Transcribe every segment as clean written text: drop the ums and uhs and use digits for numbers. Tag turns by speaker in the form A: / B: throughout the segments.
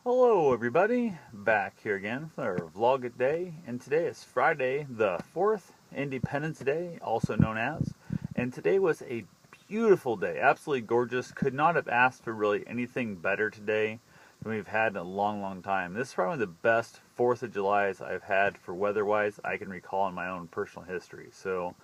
A: Hello everybody, back here again for our vlog day, and today is Friday the 4th, Independence Day, also known as, and today was a beautiful day, absolutely gorgeous. Could not have asked for really anything better today than we've had in a long time. This is probably the best 4th of July's I've had for weather-wise I can recall in my own personal history. So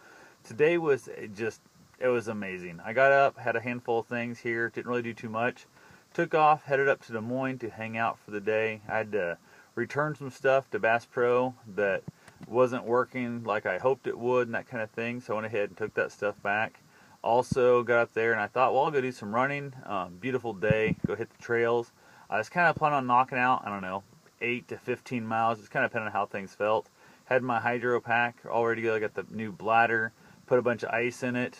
A: today was it was amazing. I got up, had a handful of things here, didn't really do too much. Took off, headed up to Des Moines to hang out for the day. I had to return some stuff to Bass Pro that wasn't working like I hoped it would and that kind of thing. So I went ahead and took that stuff back. Also got up there and I thought, well, I'll go do some running. Beautiful day, go hit the trails. I was kind of planning on knocking out, I don't know, 8 to 15 miles. Just kind of depending on how things felt. Had my hydro pack all ready to go. I got the new bladder. Put a bunch of ice in it.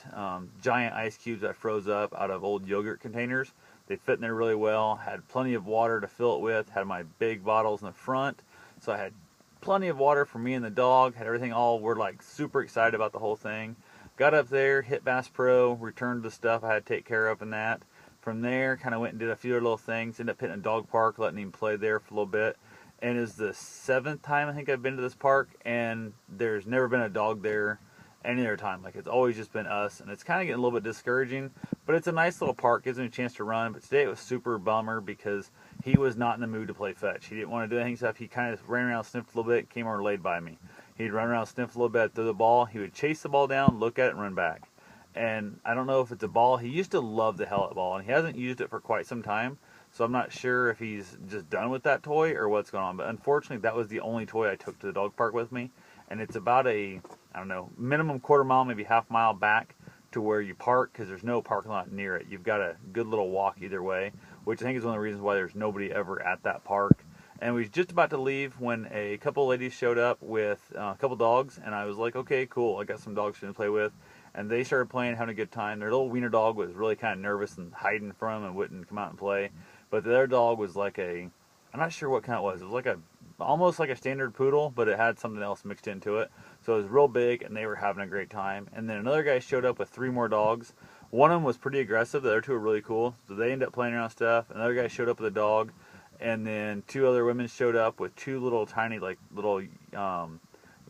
A: Giant ice cubes I froze up out of old yogurt containers. They fit in there really well. Had plenty of water to fill it with. Had my big bottles in the front. So I had plenty of water for me and the dog. Had everything all, we're like super excited about the whole thing. Got up there, hit Bass Pro, returned the stuff I had to take care of in that. From there, kind of went and did a few other little things. Ended up hitting a dog park, letting him play there for a little bit. And it's the 7th time I think I've been to this park, and there's never been a dog there any other time. Like, it's always just been us, and it's kind of getting a little bit discouraging, but it's a nice little park, gives him a chance to run. But today it was super bummer because he was not in the mood to play fetch. He didn't want to do anything stuff. He kind of ran around, sniffed a little bit, came over and laid by me. He'd run around, sniff a little bit, throw the ball. He would chase the ball down, look at it, and run back. And I don't know if it's a ball. He used to love the Hellet ball, and he hasn't used it for quite some time, so I'm not sure if he's just done with that toy or what's going on. But unfortunately, that was the only toy I took to the dog park with me, and it's about a, I don't know, minimum quarter mile, maybe half mile back to where you park, because there's no parking lot near it. You've got a good little walk either way, which I think is one of the reasons why there's nobody ever at that park. And we was just about to leave when a couple ladies showed up with a couple dogs, and I was like, okay, cool, I got some dogs to play with. And they started playing, having a good time. Their little wiener dog was really kind of nervous and hiding from them and wouldn't come out and play. But their dog was like a, I'm not sure what kind it was. It was like a, almost like a standard poodle, but it had something else mixed into it. So it was real big, and they were having a great time. And then another guy showed up with 3 more dogs. One of them was pretty aggressive. The other 2 were really cool. So they ended up playing around stuff. Another guy showed up with a dog. And then 2 other women showed up with 2 little tiny, like, little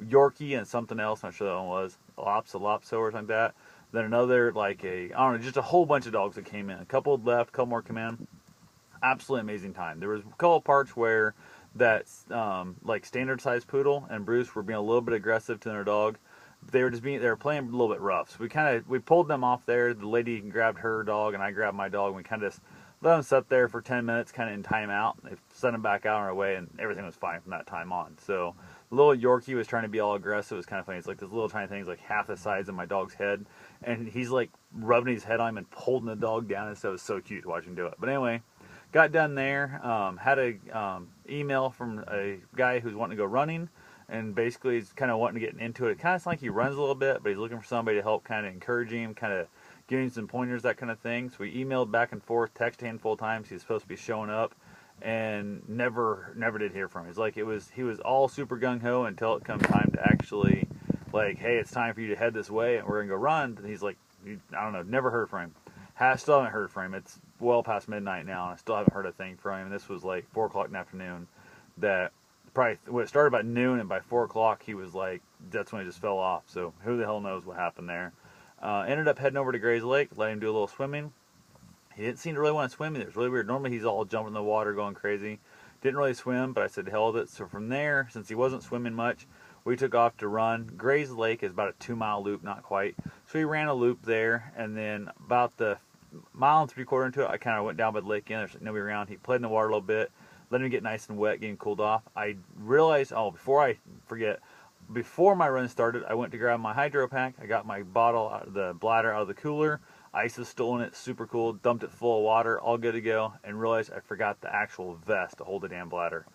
A: Yorkie and something else. I'm not sure that one was. A Lopso or something like that. Then another, like a, I don't know, just a whole bunch of dogs that came in. A couple left, a couple more come in. Absolutely amazing time. There was a couple of parts where that like standard sized poodle and Bruce were being a little bit aggressive to their dog. They were playing a little bit rough. So we pulled them off there. The lady grabbed her dog and I grabbed my dog, and we kind of just let them sit there for 10 minutes, kind of in timeout. They sent them back out on our way, and everything was fine from that time on. So little Yorkie was trying to be all aggressive. It was kind of funny. It's like this little tiny thing is like half the size of my dog's head, and he's like rubbing his head on him and holding the dog down, and so it was so cute to watch him do it. But anyway, got done there. Had a email from a guy who's wanting to go running, and basically he's kind of wanting to get into it. It kind of sounds like he runs a little bit, but he's looking for somebody to help kind of encourage him, kind of give him some pointers, that kind of thing. So we emailed back and forth, texted a handful of times. He's supposed to be showing up, and never did hear from him. It's like he was all super gung-ho until it comes time to actually, like, hey, it's time for you to head this way, and we're going to go run. And he's like, I don't know, never heard from him. Still haven't heard from him. It's well past midnight now, and I still haven't heard a thing from him. This was like 4 o'clock in the afternoon. That probably, well, it started about noon, and by 4 o'clock he was like, that's when he just fell off. So who the hell knows what happened there. Ended up heading over to Gray's Lake, let him do a little swimming. He didn't seem to really want to swim either. It's really weird. Normally he's all jumping in the water, going crazy. Didn't really swim, but I said hell with it. So from there, since he wasn't swimming much, we took off to run. Gray's Lake is about a 2-mile loop, not quite. So we ran a loop there, and then about the 1.75 miles into it, I kind of went down by the lake again. There's nobody around. He played in the water a little bit, let him get nice and wet, getting cooled off. I realized, before I forget, before my run started, I went to grab my hydro pack. I got my bottle out of the bladder out of the cooler. Ice is still in it, super cool. Dumped it full of water, all good to go, and realized I forgot the actual vest to hold the damn bladder.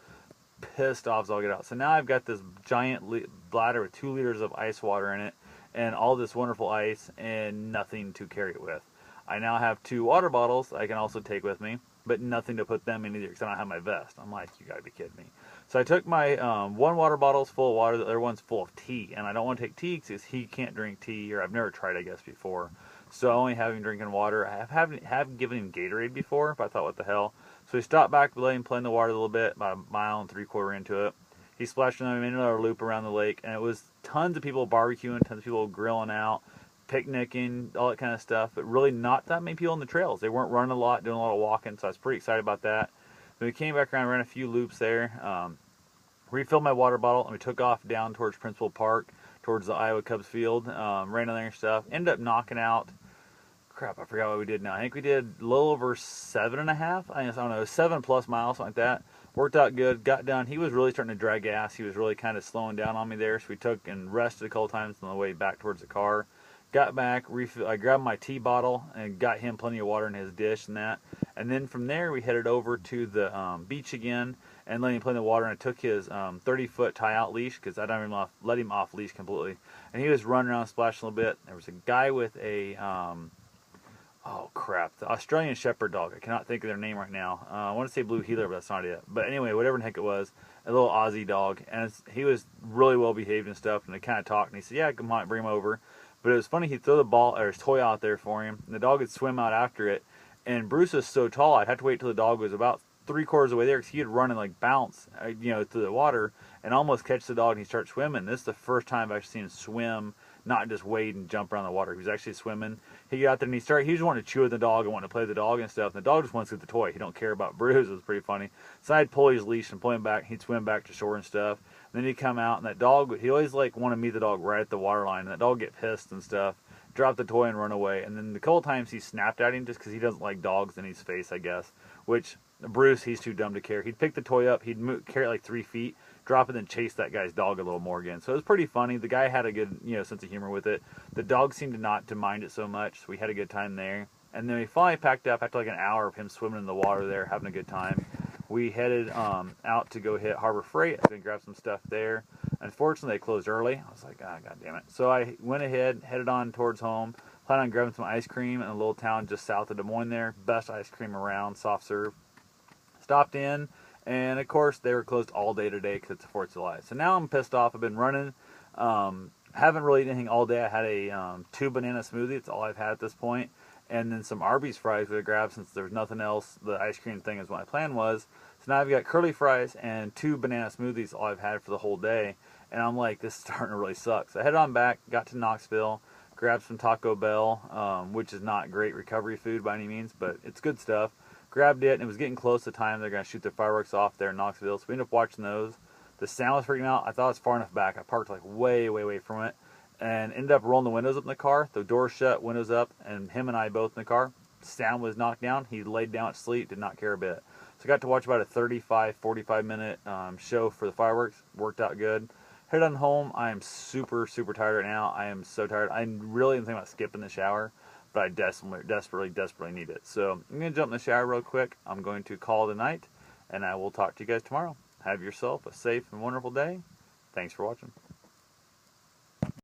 A: Pissed off as I'll get out. So now I've got this giant bladder with 2 liters of ice water in it, and all this wonderful ice, and nothing to carry it with. I now have 2 water bottles I can also take with me, but nothing to put them in either because I don't have my vest. I'm like, you gotta be kidding me. So I took my 1 water bottle full of water, the other one's full of tea, and I don't want to take tea because he can't drink tea, or I've never tried, I guess, before. So I only have him drinking water. I have given him Gatorade before, but I thought, what the hell. So we stopped back, we let him play in the water a little bit, about 1.75 miles into it. He splashed another, made another loop around the lake, and it was tons of people barbecuing, tons of people grilling out, picnicking, all that kind of stuff, but really not that many people on the trails. They weren't running a lot, doing a lot of walking, so I was pretty excited about that. Then we came back around, ran a few loops there, refilled my water bottle, and we took off down towards Principal Park, towards the Iowa Cubs field, ran down there and stuff. Ended up knocking out, crap, I forgot what we did now. I think we did a little over 7.5, I don't know, 7+ miles, something like that. Worked out good, got done. He was really starting to drag gas. He was really kind of slowing down on me there, so we took and rested a couple times on the way back towards the car. Got back, I grabbed my tea bottle and got him plenty of water in his dish and that. And then from there, we headed over to the beach again and let him play in the water. And I took his 30-foot tie-out leash because I don't even let him off leash completely. And he was running around, splashing a little bit. There was a guy with a oh crap, the Australian Shepherd dog. I cannot think of their name right now. I want to say Blue Heeler, but that's not it. But anyway, whatever the heck it was, a little Aussie dog, and he was really well behaved and stuff. And they kind of talked, and he said, "Yeah, come on, bring him over." But it was funny. He'd throw the ball or his toy out there for him, and the dog would swim out after it. And Bruce was so tall, I'd have to wait till the dog was about 3/4 of the way there, because he'd run and like bounce, through the water and almost catch the dog, and he'd start swimming. This is the first time I've actually seen him swim, not just wade and jump around the water. He was actually swimming. He got out there and he just wanted to chew with the dog and wanted to play with the dog and stuff. And the dog just wants to get the toy. He don't care about Bruce. It was pretty funny. So I'd pull his leash and pull him back. He'd swim back to shore and stuff. And then he'd come out, and that dog, he always like want to meet the dog right at the water line. And that dog get pissed and stuff, drop the toy and run away. And then the couple times he snapped at him just because he doesn't like dogs in his face, I guess. Which Bruce, he's too dumb to care. He'd pick the toy up, he'd carry it like 3 feet, drop it, and then chase that guy's dog a little more again. So it was pretty funny. The guy had a good, sense of humor with it. The dog seemed to not to mind it so much, so we had a good time there. And then we finally packed up after like an hour of him swimming in the water there, having a good time. We headed out to go hit Harbor Freight. I was going to grab some stuff there. Unfortunately, they closed early. I was like, God damn it. So I went ahead, headed on towards home, planned on grabbing some ice cream in a little town just south of Des Moines there. Best ice cream around, soft serve. Stopped in, and of course they were closed all day today because it's the 4th of July. So now I'm pissed off. I've been running, haven't really eaten anything all day. I had a 2 banana smoothie. It's all I've had at this point, and then some Arby's fries we grabbed since there's nothing else. The ice cream thing is what my plan was. So now I've got curly fries and 2 banana smoothies, all I've had for the whole day, and I'm like, this is starting to really suck. So I headed on back, got to Knoxville, grabbed some Taco Bell, which is not great recovery food by any means, but it's good stuff. Grabbed it, and it was getting close to the time they're going to shoot their fireworks off there in Knoxville, so we ended up watching those. The sound was freaking out. I thought it was far enough back. I parked like way, way away from it, and ended up rolling the windows up in the car, the doors shut, windows up, and him and I both in the car. Sound was knocked down. He laid down to sleep, did not care a bit. So I got to watch about a 45 minute show for the fireworks. Worked out good. Headed on home. I am super, super tired right now. I am so tired. I really am thinking about skipping the shower, but I desperately need it. So I'm going to jump in the shower real quick. I'm going to call it a night, and I will talk to you guys tomorrow. Have yourself a safe and wonderful day. Thanks for watching.